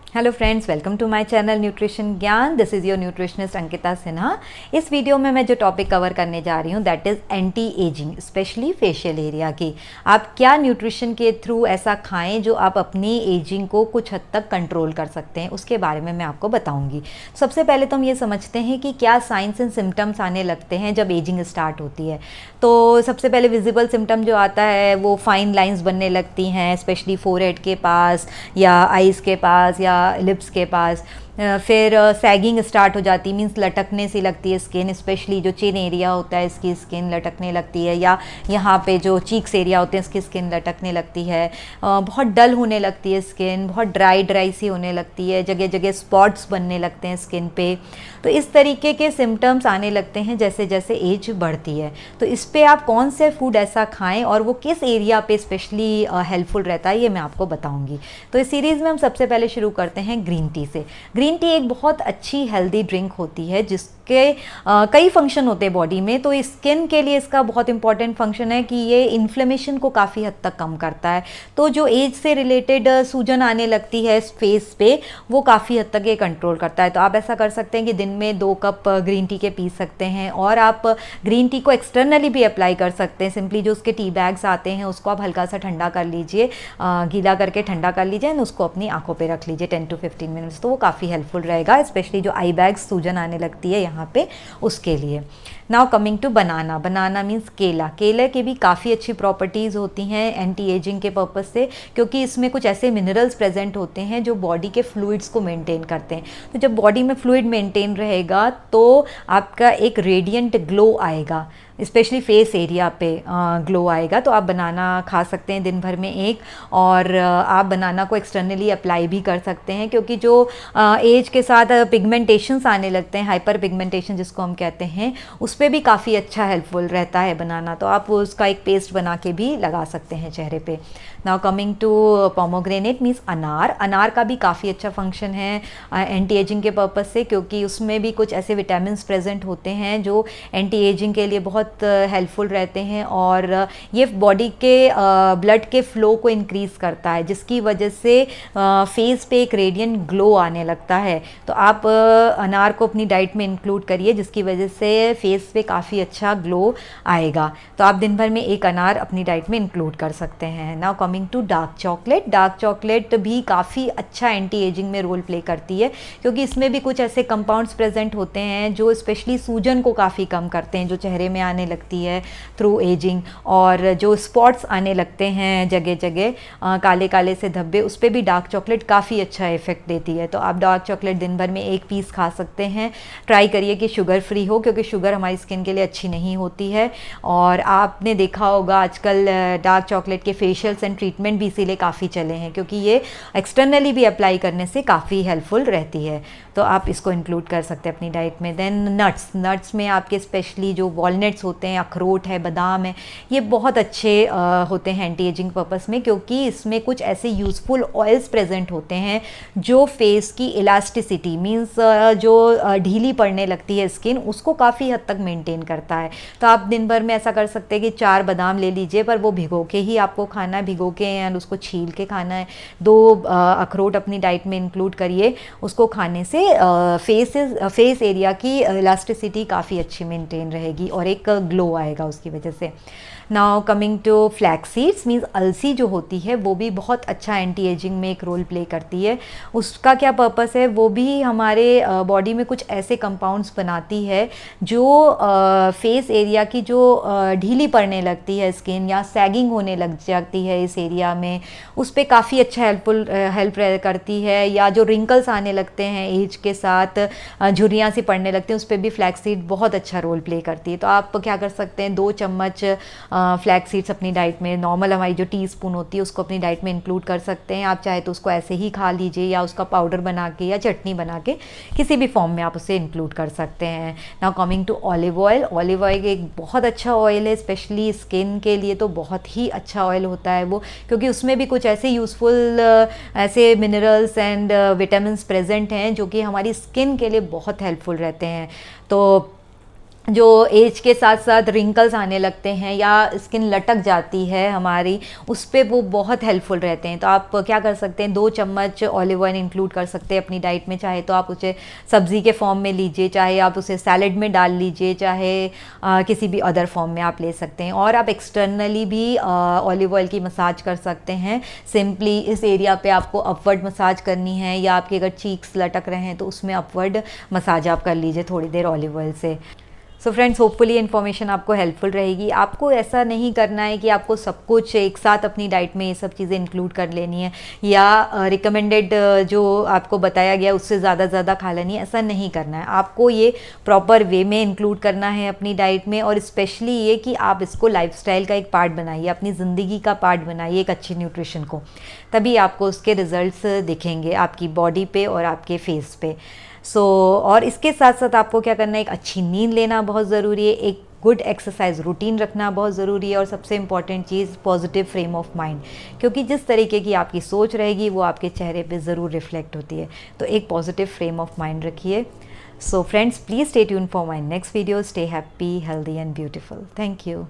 Hello friends, welcome to my channel nutrition Gyan. This is your nutritionist Ankita Sinha. इस video में मैं जो टॉपिक कवर करने जा रही हूँ that is anti ageing, specially facial area की। आप क्या न्यूट्रिशन के थ्रू ऐसा खाएं जो आप अपनी एजिंग को कुछ हद तक कंट्रोल कर सकते हैं, उसके बारे में मैं आपको बताऊँगी। सबसे पहले तो हम ये समझते हैं कि क्या साइंस एंड सिम्टम्स आने लगते हैं जब एजिंग स्टार्ट होती है। तो सबसे पहले विजिबल सिम्टम जो आता है वो फाइन लाइंस बनने लगती हैं, स्पेशली फोरहेड के पास या आइज़ के पास या लिप्स के पास। फिर सैगिंग स्टार्ट हो जाती, मीन्स लटकने सी लगती है स्किन, स्पेशली जो चिन एरिया होता है इसकी स्किन लटकने लगती है, या यहाँ पे जो चीक्स एरिया होते हैं इसकी स्किन लटकने लगती है। बहुत डल होने लगती है स्किन, बहुत ड्राई सी होने लगती है, जगह जगह स्पॉट्स बनने लगते हैं स्किन पे। तो इस तरीके के सिम्टम्स आने लगते हैं जैसे जैसे एज बढ़ती है। तो इस पे आप कौन से फूड ऐसा खाएं और वो किस एरिया पे स्पेशली हेल्पफुल रहता है, ये मैं आपको बताऊंगी। तो इस सीरीज़ में हम सबसे पहले शुरू करते हैं ग्रीन टी से। ग्रीन टी एक बहुत अच्छी हेल्दी ड्रिंक होती है जिसके कई फंक्शन होते हैं बॉडी में। तो स्किन के लिए इसका बहुत इंपॉर्टेंट फंक्शन है कि ये इन्फ्लेमेशन को काफ़ी हद तक कम करता है। तो जो एज से रिलेटेड सूजन आने लगती है फेस पे, वो काफ़ी हद तक ये कंट्रोल करता है। तो आप ऐसा कर सकते हैं कि दिन में 2 कप ग्रीन टी के पी सकते हैं, और आप ग्रीन टी को एक्सटर्नली भी अप्लाई कर सकते हैं। सिंपली जो उसके टी बैग्स आते हैं उसको आप हल्का सा ठंडा कर लीजिए, गीला करके ठंडा कर लीजिए और उसको अपनी आंखों पे रख लीजिए 10 to 15 मिनट्स। तो वो काफ़ी हेल्पफुल रहेगा, स्पेशली जो आई बैग्स सूजन आने लगती है यहाँ पे, उसके लिए। Now coming to banana. Banana means केला। केले की भी काफ़ी अच्छी प्रॉपर्टीज़ होती हैं एंटी एजिंग के पर्पज़ से, क्योंकि इसमें कुछ ऐसे मिनरल्स प्रेजेंट होते हैं जो बॉडी के फ्लूइड्स को मेंटेन करते हैं। तो जब बॉडी में फ्लूइड मेंटेन रहेगा तो आपका एक रेडिएंट ग्लो आएगा, स्पेशली फेस एरिया पे ग्लो आएगा। तो आप बनाना खा सकते हैं दिन भर में एक, और आप बनाना को एक्सटर्नली अप्लाई भी कर सकते हैं, क्योंकि जो एज के साथ पिगमेंटेशंस आने लगते हैं, हाइपर पिगमेंटेशन जिसको हम कहते हैं, उस पर भी काफ़ी अच्छा हेल्पफुल रहता है बनाना। तो आप उसका एक पेस्ट बना के भी लगा सकते हैं चेहरे पे। Now coming to pomegranate means अनार। अनार का भी काफ़ी अच्छा फंक्शन है एंटी एजिंग के पर्पज़ से, क्योंकि उसमें भी कुछ ऐसे विटामिन्स प्रेजेंट होते हैं जो एंटी एजिंग के लिए बहुत हेल्पफुल रहते हैं, और ये बॉडी के ब्लड के फ्लो को इंक्रीज़ करता है, जिसकी वजह से फेस पे एक रेडिएंट ग्लो आने लगता है। तो आप अनार को अपनी डाइट में इंक्लूड करिए, जिसकी वजह से फेस पे काफ़ी अच्छा ग्लो आएगा। तो आप दिन भर में एक अनार अपनी डाइट में इंक्लूड कर सकते हैं। Now coming to dark chocolate. Dark chocolate भी काफ़ी अच्छा एंटी एजिंग में रोल प्ले करती है, क्योंकि इसमें भी कुछ ऐसे कंपाउंड्स प्रेजेंट होते हैं जो स्पेशली सूजन को काफ़ी कम करते हैं, जो चेहरे में आने लगती है थ्रू एजिंग, और जो स्पॉट्स आने लगते हैं जगह जगह काले काले से धब्बे, उस पर भी डार्क चॉकलेट काफ़ी अच्छा इफेक्ट देती है। तो आप डार्क चॉकलेट दिन भर में 1 पीस खा सकते हैं। ट्राई करिए कि शुगर फ्री हो, क्योंकि शुगर हमारी स्किन के लिए अच्छी नहीं होती है। और आपने देखा होगा आजकल डार्क चॉकलेट के फेशियल्स एंड ट्रीटमेंट भी इसीलिए काफ़ी चले हैं, क्योंकि ये एक्सटर्नली भी अप्लाई करने से काफ़ी हेल्पफुल रहती है। तो आप इसको इंक्लूड कर सकते हैं अपनी डाइट में। Then nuts. नट्स में आपके स्पेशली जो वॉलनट्स होते हैं, अखरोट है, बादाम है, ये बहुत अच्छे होते हैं एंटी एजिंग पर्पस में, क्योंकि इसमें कुछ ऐसे यूज़फुल ऑयल्स प्रेजेंट होते हैं जो फेस की इलास्टिसिटी मीन्स जो ढीली पड़ने लगती है स्किन, उसको काफ़ी हद तक मेंटेन करता है। तो आप दिन भर में ऐसा कर सकते हैं कि 4 बादाम ले लीजिए, पर वो भिगो के ही आपको खाना है, भिगो के एंड उसको छील के खाना है। 2 अखरोट अपनी डाइट में इंक्लूड करिए। उसको खाने से फेस एरिया की इलास्टिसिटी काफ़ी अच्छी मेंटेन रहेगी और एक ग्लो आएगा उसकी वजह से। Now coming to flax seeds means अलसी जो होती है वो भी बहुत अच्छा एंटी एजिंग में एक रोल प्ले करती है। उसका क्या पर्पस है, वो भी हमारे बॉडी में कुछ ऐसे कंपाउंड्स बनाती है जो फेस एरिया की जो ढीली पड़ने लगती है स्किन या सैगिंग होने लग जाती है इस एरिया में, उस पर काफ़ी अच्छा हेल्प करती है। या जो रिंकल्स आने लगते हैं एज के साथ, झुर्रियाँ सी पड़ने लगती हैं, उस पर भी फ्लैक्स सीड बहुत अच्छा रोल प्ले करती है। तो आप क्या कर सकते हैं, 2 चम्मच फ्लैक्स सीड्स अपनी डाइट में, नॉर्मल हमारी जो टीस्पून होती है उसको अपनी डाइट में इंक्लूड कर सकते हैं। आप चाहे तो उसको ऐसे ही खा लीजिए, या उसका पाउडर बना के या चटनी बना के किसी भी फॉर्म में आप उसे इंक्लूड कर सकते हैं। Now coming to olive oil. Olive oil एक बहुत अच्छा ऑयल है, स्पेशली स्किन के लिए तो बहुत ही अच्छा ऑयल होता है वो, क्योंकि उसमें भी कुछ ऐसे यूज़फुल ऐसे मिनरल्स एंड विटामिन्स प्रेजेंट हैं जो कि हमारी स्किन के लिए बहुत हेल्पफुल रहते हैं। तो जो एज के साथ साथ रिंकल्स आने लगते हैं या स्किन लटक जाती है हमारी, उस पर वो बहुत हेल्पफुल रहते हैं। तो आप क्या कर सकते हैं, 2 चम्मच ऑलिव ऑयल इंक्लूड कर सकते हैं अपनी डाइट में। चाहे तो आप उसे सब्ज़ी के फॉर्म में लीजिए, चाहे आप उसे सैलड में डाल लीजिए, चाहे किसी भी अदर फॉर्म में आप ले सकते हैं। और आप एक्सटर्नली भी ऑलिव ऑयल की मसाज कर सकते हैं। सिंपली इस एरिया पे आपको अपवर्ड मसाज करनी है, या आपके अगर चीक्स लटक रहे हैं तो उसमें अपवर्ड मसाज आप कर लीजिए थोड़ी देर ऑलिव ऑयल से। सो फ्रेंड्स, होपफुली इन्फॉर्मेशन आपको हेल्पफुल रहेगी। आपको ऐसा नहीं करना है कि आपको सब कुछ एक साथ अपनी डाइट में ये सब चीज़ें इंक्लूड कर लेनी है, या रिकमेंडेड जो आपको बताया गया उससे ज़्यादा खा लेनी है, ऐसा नहीं करना है। आपको ये प्रॉपर वे में इंक्लूड करना है अपनी डाइट में, और स्पेशली ये कि आप इसको लाइफस्टाइल का एक पार्ट बनाइए, अपनी ज़िंदगी का पार्ट बनाइए एक अच्छी न्यूट्रिशन को। तभी आपको उसके रिजल्ट्स दिखेंगे आपकी बॉडी पे और आपके फेस पे। और इसके साथ साथ आपको क्या करना है, एक अच्छी नींद लेना बहुत ज़रूरी है, एक गुड एक्सरसाइज रूटीन रखना बहुत ज़रूरी है, और सबसे important cheese positive frame of mind, क्योंकि जिस तरीके की आपकी सोच रहेगी वो आपके चेहरे पे ज़रूर रिफ्लेक्ट होती है। तो एक पॉजिटिव फ्रेम ऑफ माइंड रखिए। So friends, please stay tune for my next video. Stay happy, healthy and beautiful. Thank you.